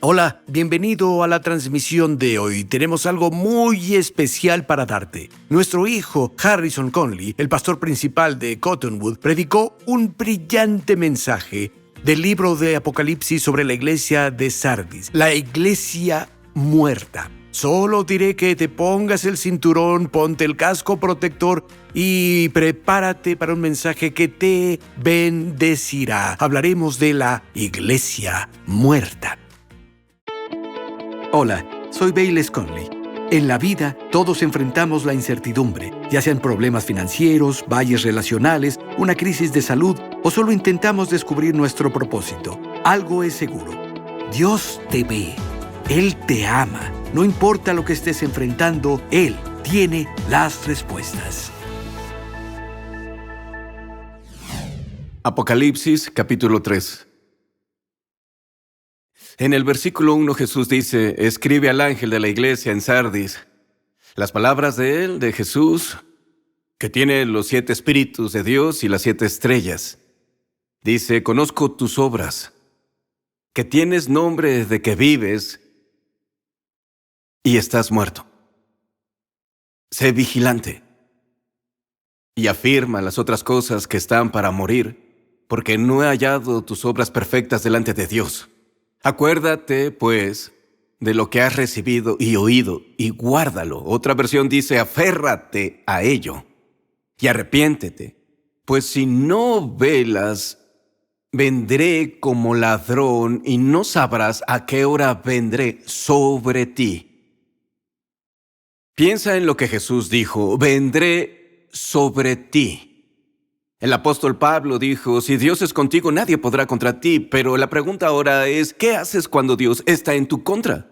Hola, bienvenido a la transmisión de hoy. Tenemos algo muy especial para darte. Nuestro hijo Harrison Conley, el pastor principal de Cottonwood, predicó un brillante mensaje del libro de Apocalipsis sobre la iglesia de Sardis, la iglesia muerta. Solo diré que te pongas el cinturón, ponte el casco protector y prepárate para un mensaje que te bendecirá. Hablaremos de la iglesia muerta. Hola, soy Bayless Conley. En la vida, todos enfrentamos la incertidumbre, ya sean problemas financieros, valles relacionales, una crisis de salud o solo intentamos descubrir nuestro propósito. Algo es seguro. Dios te ve. Él te ama. No importa lo que estés enfrentando, Él tiene las respuestas. Apocalipsis, capítulo 3. En el versículo 1 Jesús dice, escribe al ángel de la iglesia en Sardis. Las palabras de él, de Jesús, que tiene los 7 espíritus de Dios y las 7 estrellas. Dice, conozco tus obras, que tienes nombre de que vives y estás muerto. Sé vigilante y afirma las otras cosas que están para morir, porque no he hallado tus obras perfectas delante de Dios. Acuérdate, pues, de lo que has recibido y oído, y guárdalo. Otra versión dice, aférrate a ello, y arrepiéntete. Pues si no velas, vendré como ladrón, y no sabrás a qué hora vendré sobre ti. Piensa en lo que Jesús dijo, vendré sobre ti. El apóstol Pablo dijo, si Dios es contigo, nadie podrá contra ti. Pero la pregunta ahora es, ¿qué haces cuando Dios está en tu contra?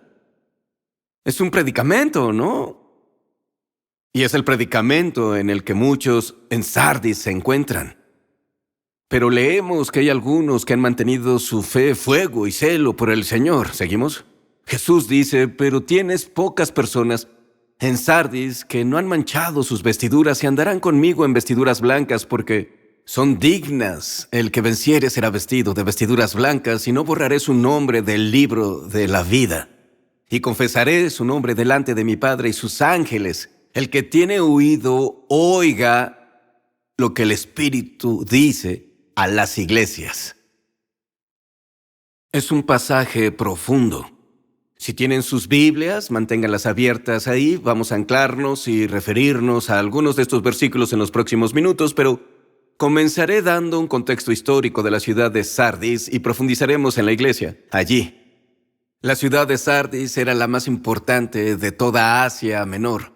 Es un predicamento, ¿no? Y es el predicamento en el que muchos en Sardis se encuentran. Pero leemos que hay algunos que han mantenido su fe, fuego y celo por el Señor. ¿Seguimos? Jesús dice, pero tienes pocas personas en Sardis que no han manchado sus vestiduras y andarán conmigo en vestiduras blancas porque son dignas. El que venciere será vestido de vestiduras blancas y no borraré su nombre del libro de la vida. Y confesaré su nombre delante de mi Padre y sus ángeles. El que tiene oído, oiga lo que el Espíritu dice a las iglesias. Es un pasaje profundo. Si tienen sus Biblias, manténganlas abiertas ahí. Vamos a anclarnos y referirnos a algunos de estos versículos en los próximos minutos, pero comenzaré dando un contexto histórico de la ciudad de Sardis y profundizaremos en la iglesia allí. La ciudad de Sardis era la más importante de toda Asia Menor.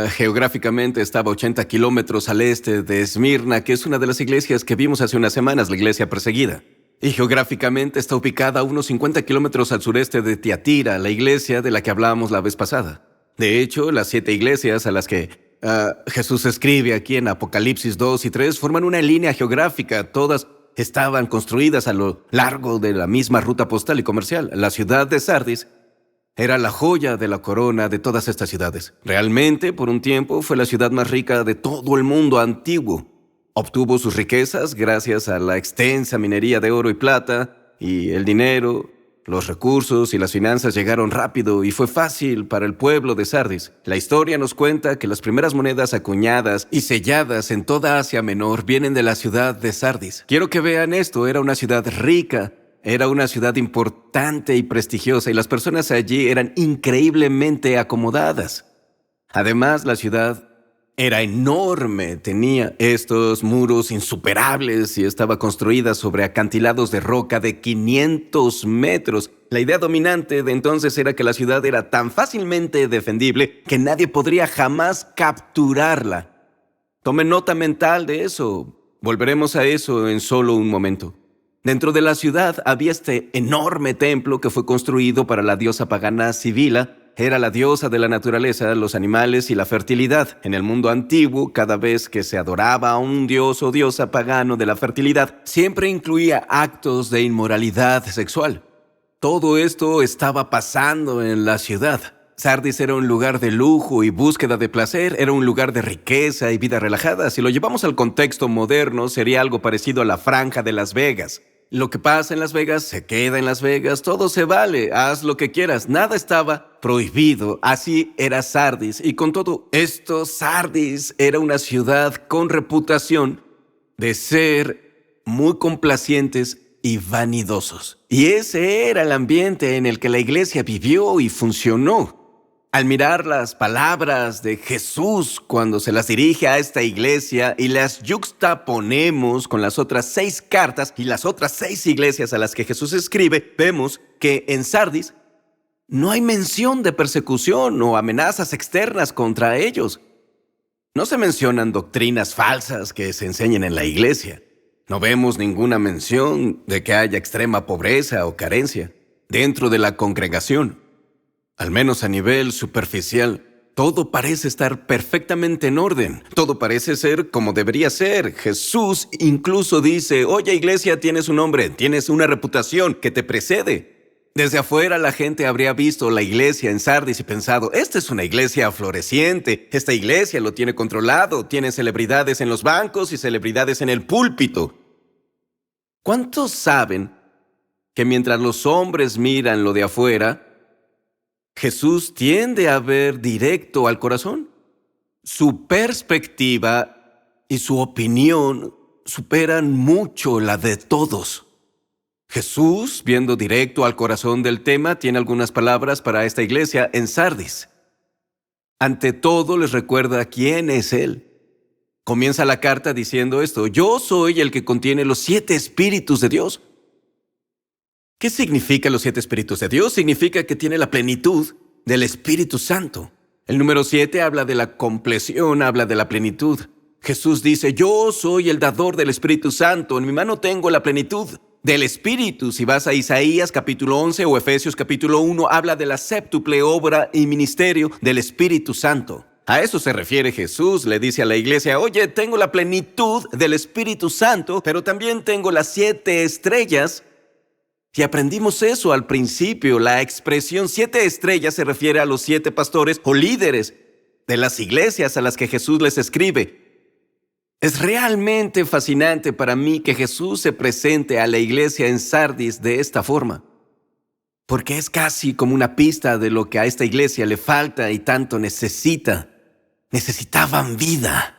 Geográficamente estaba 80 kilómetros al este de Esmirna, que es una de las iglesias que vimos hace unas semanas, la iglesia perseguida. Y geográficamente está ubicada a unos 50 kilómetros al sureste de Tiatira, la iglesia de la que hablábamos la vez pasada. De hecho, las 7 iglesias a las que Jesús escribe aquí en Apocalipsis 2 y 3 forman una línea geográfica. Todas estaban construidas a lo largo de la misma ruta postal y comercial. La ciudad de Sardis era la joya de la corona de todas estas ciudades. Realmente, por un tiempo, fue la ciudad más rica de todo el mundo antiguo. Obtuvo sus riquezas gracias a la extensa minería de oro y plata, y el dinero, los recursos y las finanzas llegaron rápido y fue fácil para el pueblo de Sardis. La historia nos cuenta que las primeras monedas acuñadas y selladas en toda Asia Menor vienen de la ciudad de Sardis. Quiero que vean esto, era una ciudad rica, era una ciudad importante y prestigiosa, y las personas allí eran increíblemente acomodadas. Además, la ciudad era enorme, tenía estos muros insuperables y estaba construida sobre acantilados de roca de 500 metros. La idea dominante de entonces era que la ciudad era tan fácilmente defendible que nadie podría jamás capturarla. Tomen nota mental de eso. Volveremos a eso en solo un momento. Dentro de la ciudad había este enorme templo que fue construido para la diosa pagana Sibila. Era la diosa de la naturaleza, los animales y la fertilidad. En el mundo antiguo, cada vez que se adoraba a un dios o diosa pagano de la fertilidad, siempre incluía actos de inmoralidad sexual. Todo esto estaba pasando en la ciudad. Sardis era un lugar de lujo y búsqueda de placer, era un lugar de riqueza y vida relajada. Si lo llevamos al contexto moderno, sería algo parecido a la Franja de Las Vegas. Lo que pasa en Las Vegas se queda en Las Vegas, todo se vale, haz lo que quieras, nada estaba prohibido. Así era Sardis, y con todo esto, Sardis era una ciudad con reputación de ser muy complacientes y vanidosos. Y ese era el ambiente en el que la iglesia vivió y funcionó. Al mirar las palabras de Jesús cuando se las dirige a esta iglesia y las yuxtaponemos con las otras 6 cartas y las otras 6 iglesias a las que Jesús escribe, vemos que en Sardis no hay mención de persecución o amenazas externas contra ellos. No se mencionan doctrinas falsas que se enseñen en la iglesia. No vemos ninguna mención de que haya extrema pobreza o carencia dentro de la congregación. Al menos a nivel superficial, todo parece estar perfectamente en orden. Todo parece ser como debería ser. Jesús incluso dice, oye iglesia, tienes un nombre, tienes una reputación que te precede. Desde afuera la gente habría visto la iglesia en Sardis y pensado, esta es una iglesia floreciente, esta iglesia lo tiene controlado, tiene celebridades en los bancos y celebridades en el púlpito. ¿Cuántos saben que mientras los hombres miran lo de afuera, Jesús tiende a ver directo al corazón? Su perspectiva y su opinión superan mucho la de todos. Jesús, viendo directo al corazón del tema, tiene algunas palabras para esta iglesia en Sardis. Ante todo, les recuerda quién es Él. Comienza la carta diciendo esto: yo soy el que contiene los 7 espíritus de Dios. ¿Qué significa los 7 espíritus de Dios? Significa que tiene la plenitud del Espíritu Santo. El número 7 habla de la compleción, habla de la plenitud. Jesús dice, yo soy el dador del Espíritu Santo, en mi mano tengo la plenitud del Espíritu. Si vas a Isaías capítulo 11 o Efesios capítulo 1, habla de la séptuple obra y ministerio del Espíritu Santo. A eso se refiere Jesús, le dice a la iglesia, oye, tengo la plenitud del Espíritu Santo, pero también tengo las 7 estrellas. Y aprendimos eso al principio. La expresión 7 estrellas se refiere a los 7 pastores o líderes de las iglesias a las que Jesús les escribe. Es realmente fascinante para mí que Jesús se presente a la iglesia en Sardis de esta forma, porque es casi como una pista de lo que a esta iglesia le falta y tanto necesita. Necesitaban vida.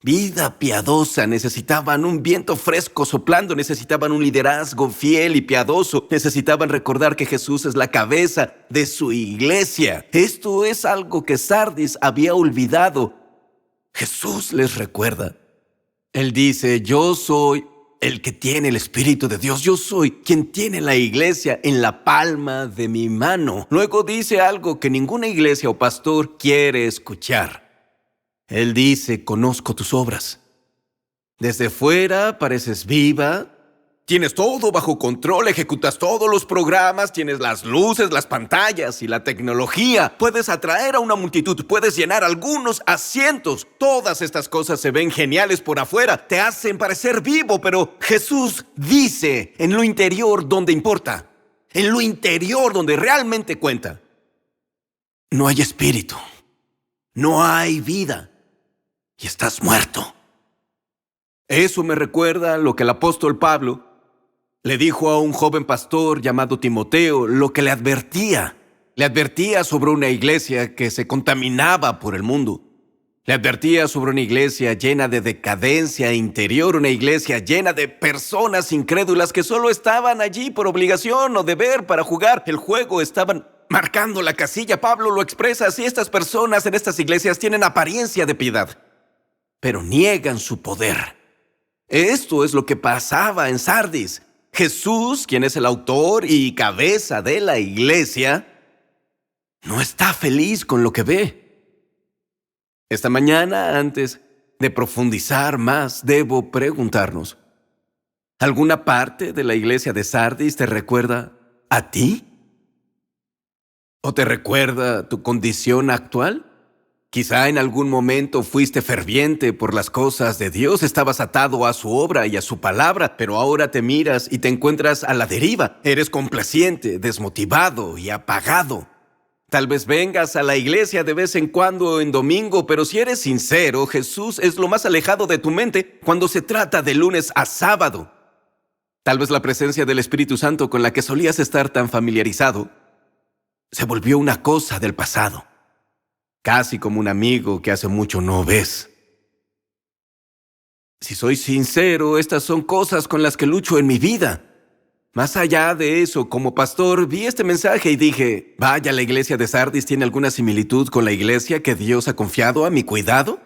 Vida piadosa, necesitaban un viento fresco soplando, necesitaban un liderazgo fiel y piadoso, necesitaban recordar que Jesús es la cabeza de su iglesia. Esto es algo que Sardis había olvidado. Jesús les recuerda. Él dice, yo soy el que tiene el Espíritu de Dios, yo soy quien tiene la iglesia en la palma de mi mano. Luego dice algo que ninguna iglesia o pastor quiere escuchar. Él dice, conozco tus obras. Desde fuera pareces viva, tienes todo bajo control, ejecutas todos los programas, tienes las luces, las pantallas y la tecnología. Puedes atraer a una multitud, puedes llenar algunos asientos. Todas estas cosas se ven geniales por afuera, te hacen parecer vivo, pero Jesús dice, en lo interior donde importa, en lo interior donde realmente cuenta, no hay espíritu, no hay vida. Y estás muerto. Eso me recuerda lo que el apóstol Pablo le dijo a un joven pastor llamado Timoteo, lo que le advertía. Le advertía sobre una iglesia que se contaminaba por el mundo. Le advertía sobre una iglesia llena de decadencia interior, una iglesia llena de personas incrédulas que solo estaban allí por obligación o deber para jugar el juego, estaban marcando la casilla. Pablo lo expresa así: estas personas en estas iglesias tienen apariencia de piedad, pero niegan su poder. Esto es lo que pasaba en Sardis. Jesús, quien es el autor y cabeza de la iglesia, no está feliz con lo que ve. Esta mañana, antes de profundizar más, debo preguntarnos, ¿alguna parte de la iglesia de Sardis te recuerda a ti? ¿O te recuerda tu condición actual? Quizá en algún momento fuiste ferviente por las cosas de Dios, estabas atado a su obra y a su palabra, pero ahora te miras y te encuentras a la deriva. Eres complaciente, desmotivado y apagado. Tal vez vengas a la iglesia de vez en cuando en domingo, pero si eres sincero, Jesús es lo más alejado de tu mente cuando se trata de lunes a sábado. Tal vez la presencia del Espíritu Santo con la que solías estar tan familiarizado se volvió una cosa del pasado, casi como un amigo que hace mucho no ves. Si soy sincero, estas son cosas con las que lucho en mi vida. Más allá de eso, como pastor, vi este mensaje y dije, vaya, la iglesia de Sardis tiene alguna similitud con la iglesia que Dios ha confiado a mi cuidado.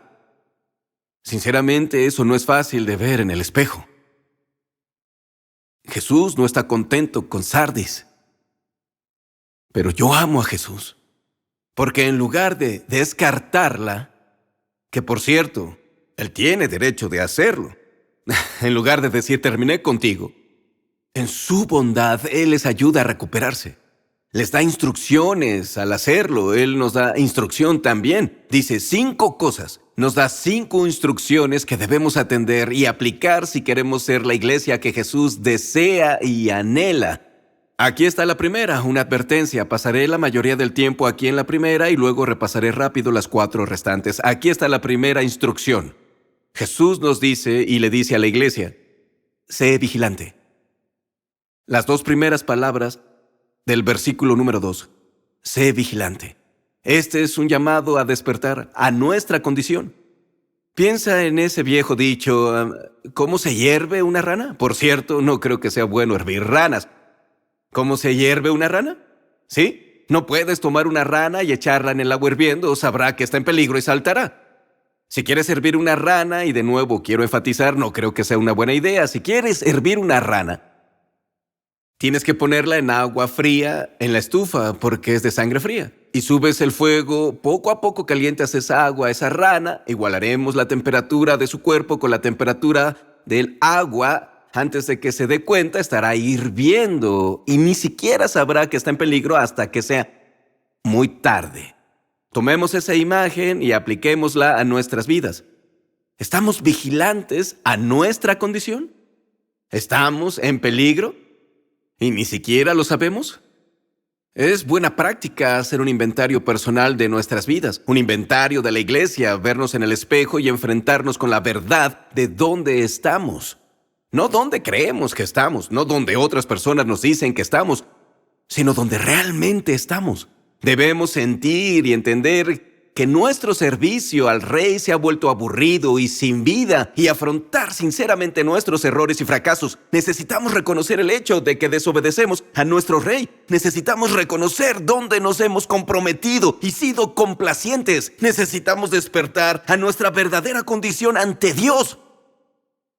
Sinceramente, eso no es fácil de ver en el espejo. Jesús no está contento con Sardis. Pero yo amo a Jesús, porque en lugar de descartarla, que por cierto, Él tiene derecho de hacerlo, en lugar de decir terminé contigo, en su bondad Él les ayuda a recuperarse. Les da instrucciones al hacerlo. Él nos da instrucción también. Dice 5 cosas. Nos da 5 instrucciones que debemos atender y aplicar si queremos ser la iglesia que Jesús desea y anhela. Aquí está la primera, una advertencia. Pasaré la mayoría del tiempo aquí en la primera y luego repasaré rápido las 4 restantes. Aquí está la primera instrucción. Jesús nos dice y le dice a la iglesia, sé vigilante. Las 2 primeras palabras del versículo número 2. Sé vigilante. Este es un llamado a despertar a nuestra condición. Piensa en ese viejo dicho, ¿cómo se hierve una rana? Por cierto, no creo que sea bueno hervir ranas. ¿Cómo se hierve una rana? ¿Sí? No puedes tomar una rana y echarla en el agua hirviendo, o sabrá que está en peligro y saltará. Si quieres hervir una rana, y de nuevo quiero enfatizar, no creo que sea una buena idea, si quieres hervir una rana, tienes que ponerla en agua fría en la estufa porque es de sangre fría. Y subes el fuego, poco a poco calientas esa agua, esa rana, igualaremos la temperatura de su cuerpo con la temperatura del agua. Antes de que se dé cuenta, estará hirviendo y ni siquiera sabrá que está en peligro hasta que sea muy tarde. Tomemos esa imagen y apliquémosla a nuestras vidas. ¿Estamos vigilantes a nuestra condición? ¿Estamos en peligro? ¿Y ni siquiera lo sabemos? Es buena práctica hacer un inventario personal de nuestras vidas, un inventario de la iglesia, vernos en el espejo y enfrentarnos con la verdad de dónde estamos. No dónde creemos que estamos, no donde otras personas nos dicen que estamos, sino donde realmente estamos. Debemos sentir y entender que nuestro servicio al Rey se ha vuelto aburrido y sin vida, y afrontar sinceramente nuestros errores y fracasos. Necesitamos reconocer el hecho de que desobedecemos a nuestro Rey. Necesitamos reconocer dónde nos hemos comprometido y sido complacientes. Necesitamos despertar a nuestra verdadera condición ante Dios.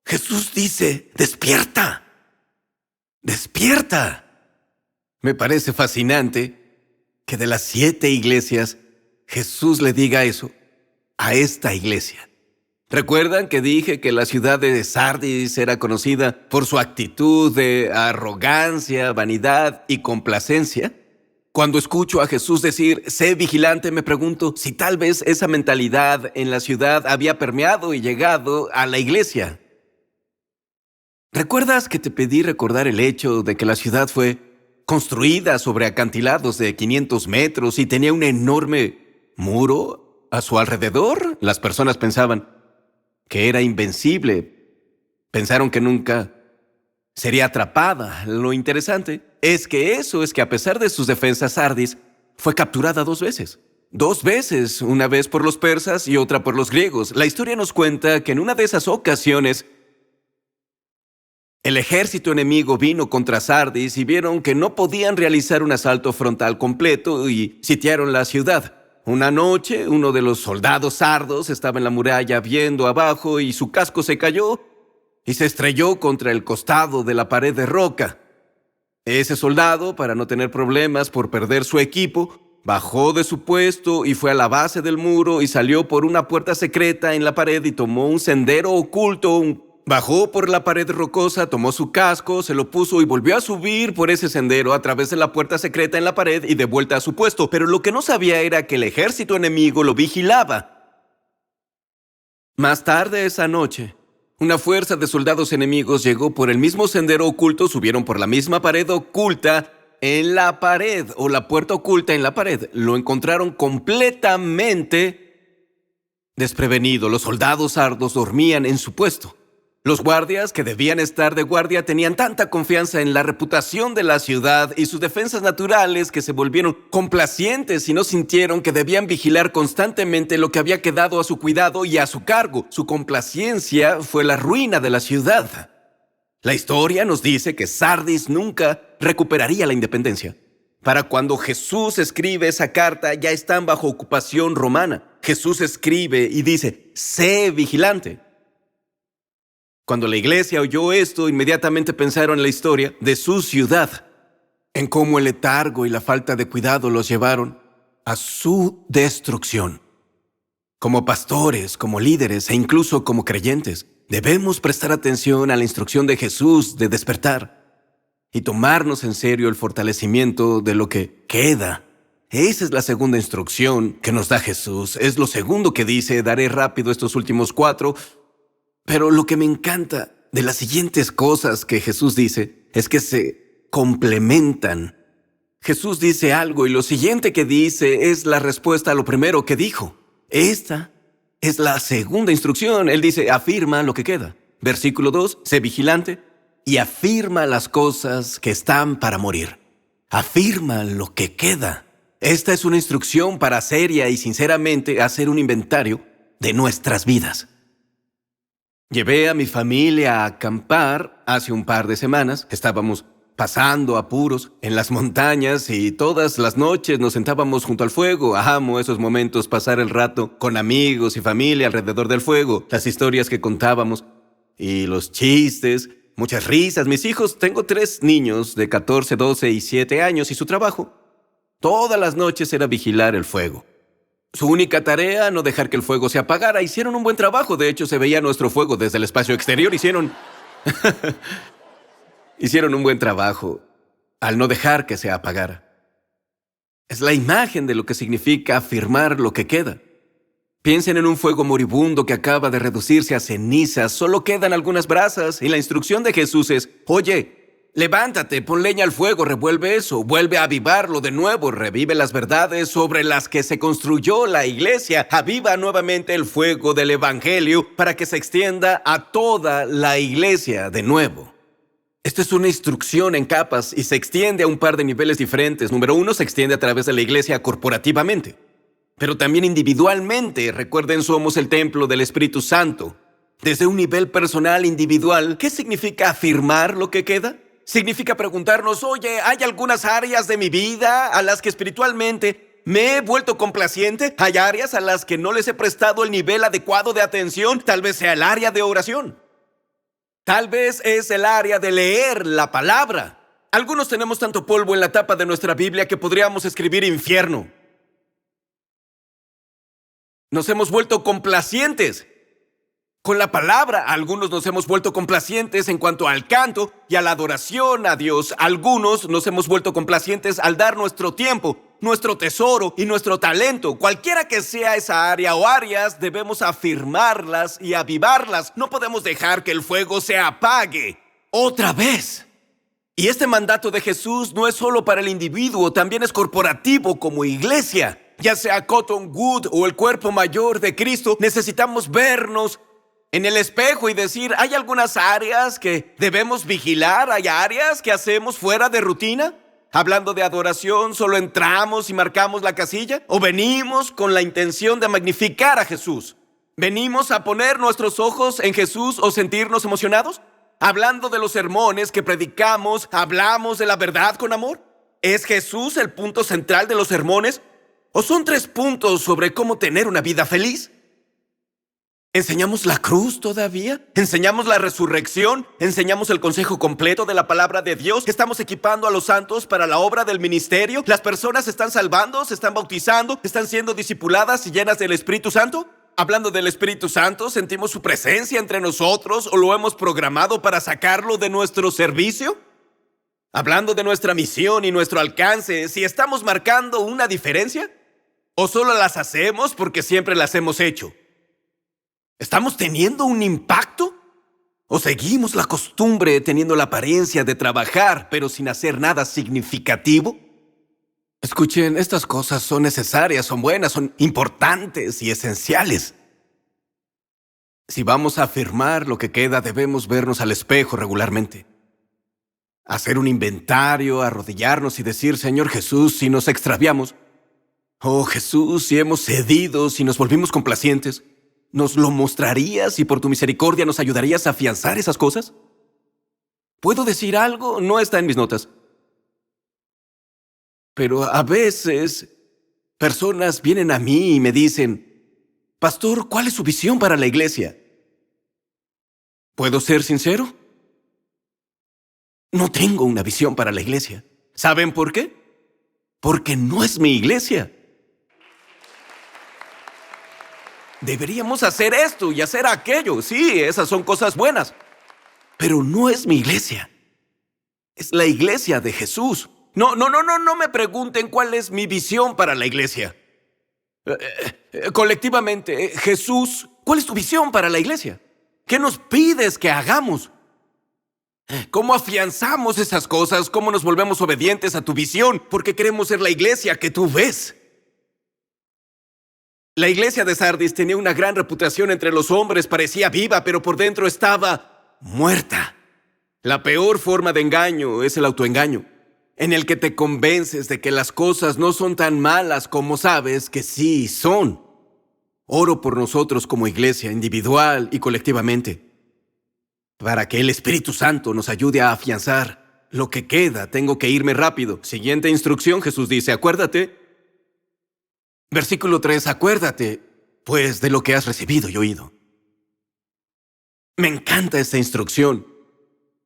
Jesús dice, despierta, despierta. Me parece fascinante que de las 7 iglesias, Jesús le diga eso a esta iglesia. ¿Recuerdan que dije que la ciudad de Sardis era conocida por su actitud de arrogancia, vanidad y complacencia? Cuando escucho a Jesús decir, sé vigilante, me pregunto si tal vez esa mentalidad en la ciudad había permeado y llegado a la iglesia. ¿Recuerdas que te pedí recordar el hecho de que la ciudad fue construida sobre acantilados de 500 metros y tenía un enorme muro a su alrededor? Las personas pensaban que era invencible. Pensaron que nunca sería atrapada. Lo interesante es que a pesar de sus defensas, Sardis fue capturada 2 veces. 2 veces, una vez por los persas y otra por los griegos. La historia nos cuenta que en una de esas ocasiones, el ejército enemigo vino contra Sardis y vieron que no podían realizar un asalto frontal completo y sitiaron la ciudad. Una noche, uno de los soldados sardos estaba en la muralla viendo abajo y su casco se cayó y se estrelló contra el costado de la pared de roca. Ese soldado, para no tener problemas por perder su equipo, bajó de su puesto y fue a la base del muro y salió por una puerta secreta en la pared y tomó un sendero oculto. Bajó por la pared rocosa, tomó su casco, se lo puso y volvió a subir por ese sendero a través de la puerta secreta en la pared y de vuelta a su puesto. Pero lo que no sabía era que el ejército enemigo lo vigilaba. Más tarde esa noche, una fuerza de soldados enemigos llegó por el mismo sendero oculto, subieron por la misma pared oculta en la pared, o la puerta oculta en la pared. Lo encontraron completamente desprevenido. Los soldados sardos dormían en su puesto. Los guardias que debían estar de guardia tenían tanta confianza en la reputación de la ciudad y sus defensas naturales que se volvieron complacientes y no sintieron que debían vigilar constantemente lo que había quedado a su cuidado y a su cargo. Su complacencia fue la ruina de la ciudad. La historia nos dice que Sardis nunca recuperaría la independencia. Para cuando Jesús escribe esa carta, ya están bajo ocupación romana. Jesús escribe y dice, sé vigilante. Cuando la iglesia oyó esto, inmediatamente pensaron en la historia de su ciudad, en cómo el letargo y la falta de cuidado los llevaron a su destrucción. Como pastores, como líderes e incluso como creyentes, debemos prestar atención a la instrucción de Jesús de despertar y tomarnos en serio el fortalecimiento de lo que queda. Esa es la segunda instrucción que nos da Jesús. Es lo segundo que dice, daré rápido estos últimos 4. Pero lo que me encanta de las siguientes cosas que Jesús dice es que se complementan. Jesús dice algo y lo siguiente que dice es la respuesta a lo primero que dijo. Esta es la segunda instrucción. Él dice, afirma lo que queda. Versículo 2, sé vigilante y afirma las cosas que están para morir. Afirma lo que queda. Esta es una instrucción para seria y sinceramente hacer un inventario de nuestras vidas. Llevé a mi familia a acampar hace un par de semanas. Estábamos pasando apuros en las montañas y todas las noches nos sentábamos junto al fuego. Amo esos momentos, pasar el rato con amigos y familia alrededor del fuego. Las historias que contábamos y los chistes, muchas risas. Mis hijos, tengo 3 niños de 14, 12 y 7 años y su trabajo todas las noches era vigilar el fuego. Su única tarea, no dejar que el fuego se apagara. Hicieron un buen trabajo. De hecho, se veía nuestro fuego desde el espacio exterior. Hicieron un buen trabajo al no dejar que se apagara. Es la imagen de lo que significa afirmar lo que queda. Piensen en un fuego moribundo que acaba de reducirse a cenizas. Solo quedan algunas brasas y la instrucción de Jesús es, oye, levántate, pon leña al fuego, revuelve eso, vuelve a avivarlo de nuevo, revive las verdades sobre las que se construyó la iglesia, aviva nuevamente el fuego del evangelio para que se extienda a toda la iglesia de nuevo. Esta es una instrucción en capas y se extiende a un par de niveles diferentes. Número 1, se extiende a través de la iglesia corporativamente, pero también individualmente. Recuerden, somos el templo del Espíritu Santo. Desde un nivel personal individual, ¿qué significa afirmar lo que queda? Significa preguntarnos, oye, ¿hay algunas áreas de mi vida a las que espiritualmente me he vuelto complaciente? ¿Hay áreas a las que no les he prestado el nivel adecuado de atención? Tal vez sea el área de oración. Tal vez es el área de leer la palabra. Algunos tenemos tanto polvo en la tapa de nuestra Biblia que podríamos escribir infierno. Nos hemos vuelto complacientes con la palabra. Algunos nos hemos vuelto complacientes en cuanto al canto y a la adoración a Dios. Algunos nos hemos vuelto complacientes al dar nuestro tiempo, nuestro tesoro y nuestro talento. Cualquiera que sea esa área o áreas, debemos afirmarlas y avivarlas. No podemos dejar que el fuego se apague otra vez. Y este mandato de Jesús no es solo para el individuo, también es corporativo como iglesia. Ya sea Cottonwood o el cuerpo mayor de Cristo, necesitamos vernos en el espejo y decir, ¿hay algunas áreas que debemos vigilar? ¿Hay áreas que hacemos fuera de rutina? Hablando de adoración, ¿solo entramos y marcamos la casilla? ¿O venimos con la intención de magnificar a Jesús? ¿Venimos a poner nuestros ojos en Jesús o sentirnos emocionados? Hablando de los sermones que predicamos, ¿hablamos de la verdad con amor? ¿Es Jesús el punto central de los sermones? ¿O son 3 puntos sobre cómo tener una vida feliz? ¿Enseñamos la cruz todavía? ¿Enseñamos la resurrección? ¿Enseñamos el consejo completo de la palabra de Dios? ¿Estamos equipando a los santos para la obra del ministerio? ¿Las personas se están salvando, se están bautizando, están siendo discipuladas y llenas del Espíritu Santo? Hablando del Espíritu Santo, ¿sentimos su presencia entre nosotros o lo hemos programado para sacarlo de nuestro servicio? Hablando de nuestra misión y nuestro alcance, ¿si estamos marcando una diferencia? ¿O solo las hacemos porque siempre las hemos hecho? ¿Estamos teniendo un impacto? ¿O seguimos la costumbre teniendo la apariencia de trabajar, pero sin hacer nada significativo? Escuchen, estas cosas son necesarias, son buenas, son importantes y esenciales. Si vamos a afirmar lo que queda, debemos vernos al espejo regularmente. Hacer un inventario, arrodillarnos y decir, Señor Jesús, si nos extraviamos, oh Jesús, si hemos cedido, si nos volvimos complacientes, ¿nos lo mostrarías y por tu misericordia nos ayudarías a afianzar esas cosas? ¿Puedo decir algo? No está en mis notas. Pero a veces personas vienen a mí y me dicen, Pastor, ¿cuál es su visión para la iglesia? ¿Puedo ser sincero? No tengo una visión para la iglesia. ¿Saben por qué? Porque no es mi iglesia. Deberíamos hacer esto y hacer aquello. Sí, esas son cosas buenas. Pero no es mi iglesia. Es la iglesia de Jesús. No me pregunten cuál es mi visión para la iglesia. Colectivamente, Jesús, ¿cuál es tu visión para la iglesia? ¿Qué nos pides que hagamos? ¿Cómo afianzamos esas cosas? ¿Cómo nos volvemos obedientes a tu visión? Porque queremos ser la iglesia que tú ves. La iglesia de Sardis tenía una gran reputación entre los hombres, parecía viva, pero por dentro estaba muerta. La peor forma de engaño es el autoengaño, en el que te convences de que las cosas no son tan malas como sabes que sí son. Oro por nosotros como iglesia, individual y colectivamente, para que el Espíritu Santo nos ayude a afianzar lo que queda. Tengo que irme rápido. Siguiente instrucción, Jesús dice, acuérdate. Versículo 3, acuérdate, pues, de lo que has recibido y oído. Me encanta esta instrucción,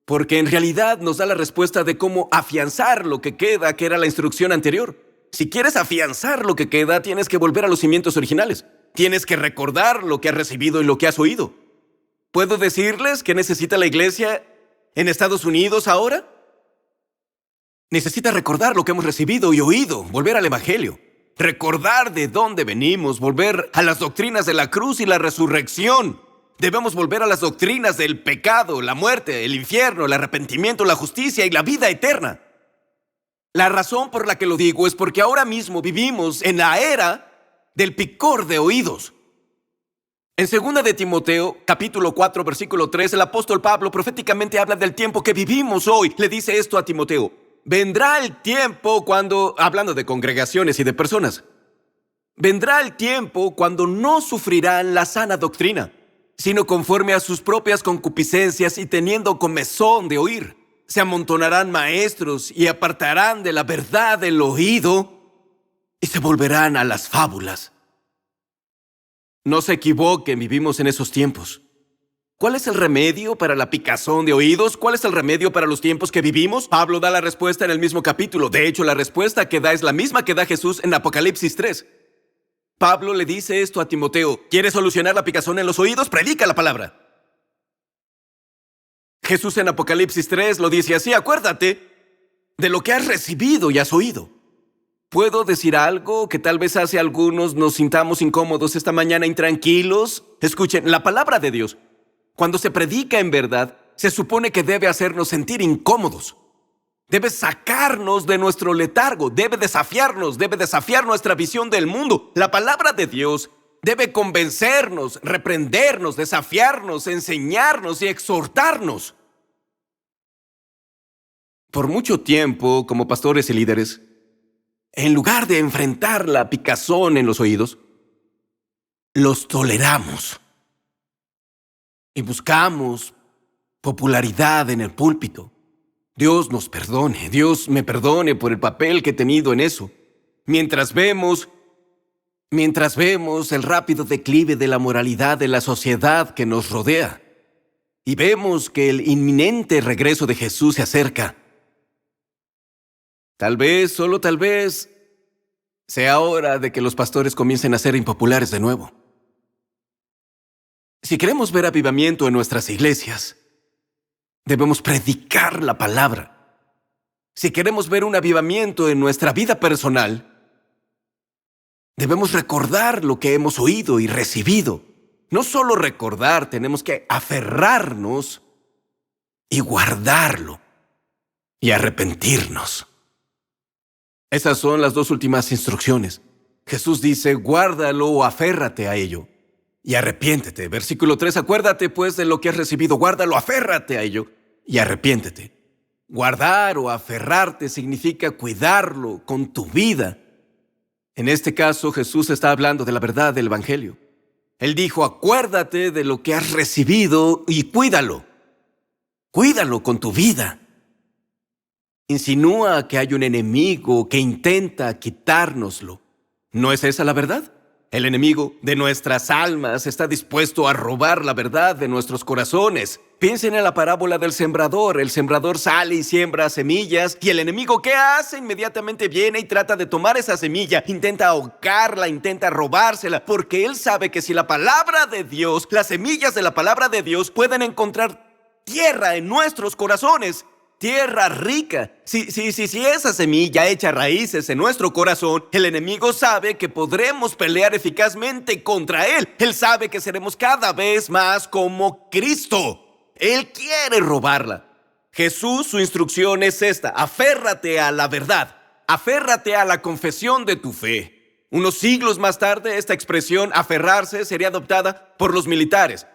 porque en realidad nos da la respuesta de cómo afianzar lo que queda, que era la instrucción anterior. Si quieres afianzar lo que queda, tienes que volver a los cimientos originales. Tienes que recordar lo que has recibido y lo que has oído. ¿Puedo decirles qué necesita la iglesia en Estados Unidos ahora? Necesita recordar lo que hemos recibido y oído, volver al Evangelio. Recordar de dónde venimos, volver a las doctrinas de la cruz y la resurrección. Debemos volver a las doctrinas del pecado, la muerte, el infierno, el arrepentimiento, la justicia y la vida eterna. La razón por la que lo digo es porque ahora mismo vivimos en la era del picor de oídos. En 2 de Timoteo, capítulo 4, versículo 3, el apóstol Pablo proféticamente habla del tiempo que vivimos hoy. Le dice esto a Timoteo. Vendrá el tiempo cuando, hablando de congregaciones y de personas, vendrá el tiempo cuando no sufrirán la sana doctrina, sino conforme a sus propias concupiscencias y teniendo comezón de oír. Se amontonarán maestros y apartarán de la verdad el oído y se volverán a las fábulas. No se equivoquen, vivimos en esos tiempos. ¿Cuál es el remedio para la picazón de oídos? ¿Cuál es el remedio para los tiempos que vivimos? Pablo da la respuesta en el mismo capítulo. De hecho, la respuesta que da es la misma que da Jesús en Apocalipsis 3. Pablo le dice esto a Timoteo. ¿Quieres solucionar la picazón en los oídos? Predica la palabra. Jesús en Apocalipsis 3 lo dice así. Acuérdate de lo que has recibido y has oído. ¿Puedo decir algo que tal vez hace a algunos nos sintamos incómodos esta mañana, intranquilos? Escuchen, la palabra de Dios, cuando se predica en verdad, se supone que debe hacernos sentir incómodos. Debe sacarnos de nuestro letargo, debe desafiar nuestra visión del mundo. La palabra de Dios debe convencernos, reprendernos, desafiarnos, enseñarnos y exhortarnos. Por mucho tiempo, como pastores y líderes, en lugar de enfrentar la picazón en los oídos, los toleramos y buscamos popularidad en el púlpito. Dios nos perdone, Dios me perdone por el papel que he tenido en eso. Mientras vemos el rápido declive de la moralidad de la sociedad que nos rodea y vemos que el inminente regreso de Jesús se acerca, tal vez, solo tal vez, sea hora de que los pastores comiencen a ser impopulares de nuevo. Si queremos ver avivamiento en nuestras iglesias, debemos predicar la palabra. Si queremos ver un avivamiento en nuestra vida personal, debemos recordar lo que hemos oído y recibido. No solo recordar, tenemos que aferrarnos y guardarlo y arrepentirnos. Esas son las dos últimas instrucciones. Jesús dice, guárdalo o aférrate a ello. y arrepiéntete. Versículo 3, acuérdate pues de lo que has recibido, guárdalo, aférrate a ello y arrepiéntete. Guardar o aferrarte significa cuidarlo con tu vida. En este caso, Jesús está hablando de la verdad del Evangelio. Él dijo, acuérdate de lo que has recibido y cuídalo. Cuídalo con tu vida. Insinúa que hay un enemigo que intenta quitárnoslo. ¿No es esa la verdad? El enemigo de nuestras almas está dispuesto a robar la verdad de nuestros corazones. Piensen en la parábola del sembrador. El sembrador sale y siembra semillas, y el enemigo, ¿qué hace? Inmediatamente viene y trata de tomar esa semilla, intenta ahogarla, intenta robársela, porque él sabe que si la palabra de Dios, las semillas de la palabra de Dios pueden encontrar tierra en nuestros corazones, tierra rica. Si esa semilla echa raíces en nuestro corazón, el enemigo sabe que podremos pelear eficazmente contra él. Él sabe que seremos cada vez más como Cristo. Él quiere robarla. Jesús, su instrucción es esta: aférrate a la verdad, aférrate a la confesión de tu fe. Unos siglos más tarde, esta expresión, aferrarse, sería adoptada por los militares,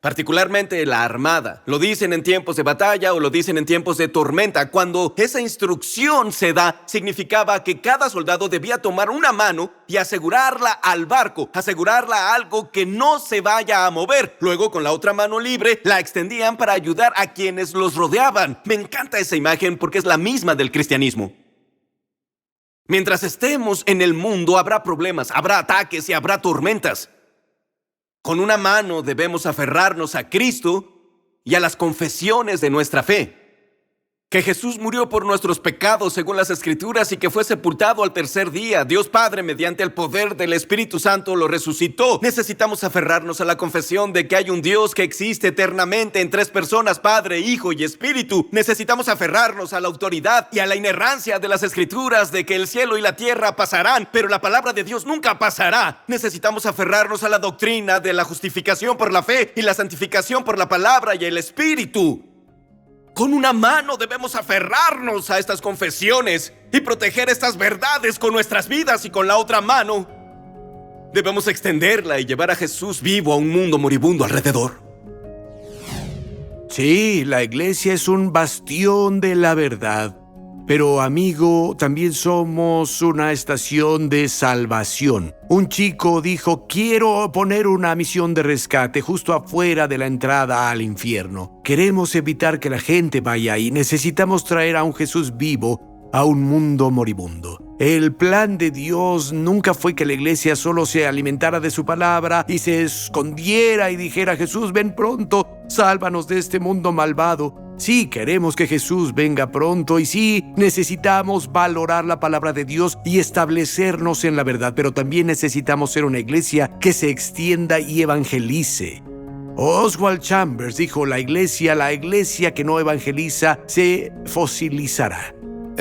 particularmente la armada. Lo dicen en tiempos de batalla o lo dicen en tiempos de tormenta. Cuando esa instrucción se da, significaba que cada soldado debía tomar una mano y asegurarla al barco, asegurarla a algo que no se vaya a mover. Luego, con la otra mano libre, la extendían para ayudar a quienes los rodeaban. Me encanta esa imagen porque es la misma del cristianismo. Mientras estemos en el mundo, habrá problemas, habrá ataques y habrá tormentas. Con una mano debemos aferrarnos a Cristo y a las confesiones de nuestra fe. Que Jesús murió por nuestros pecados según las Escrituras y que fue sepultado al tercer día. Dios Padre, mediante el poder del Espíritu Santo, lo resucitó. Necesitamos aferrarnos a la confesión de que hay un Dios que existe eternamente en tres personas, Padre, Hijo y Espíritu. Necesitamos aferrarnos a la autoridad y a la inerrancia de las Escrituras de que el cielo y la tierra pasarán, pero la palabra de Dios nunca pasará. Necesitamos aferrarnos a la doctrina de la justificación por la fe y la santificación por la palabra y el Espíritu. Con una mano debemos aferrarnos a estas confesiones y proteger estas verdades con nuestras vidas, y con la otra mano debemos extenderla y llevar a Jesús vivo a un mundo moribundo alrededor. Sí, la iglesia es un bastión de la verdad. Pero, amigo, también somos una estación de salvación. Un chico dijo: quiero poner una misión de rescate justo afuera de la entrada al infierno. Queremos evitar que la gente vaya ahí. Necesitamos traer a un Jesús vivo a un mundo moribundo. El plan de Dios nunca fue que la iglesia solo se alimentara de su palabra y se escondiera y dijera: Jesús, ven pronto, sálvanos de este mundo malvado. Sí, queremos que Jesús venga pronto, y sí, necesitamos valorar la palabra de Dios y establecernos en la verdad, pero también necesitamos ser una iglesia que se extienda y evangelice. Oswald Chambers dijo: la iglesia que no evangeliza se fosilizará.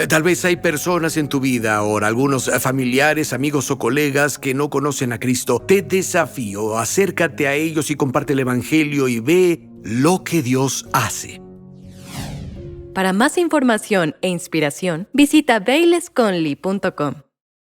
Tal vez hay personas en tu vida ahora, algunos familiares, amigos o colegas que no conocen a Cristo. Te desafío, acércate a ellos y comparte el evangelio y ve lo que Dios hace. Para más información e inspiración, visita bailesconley.com.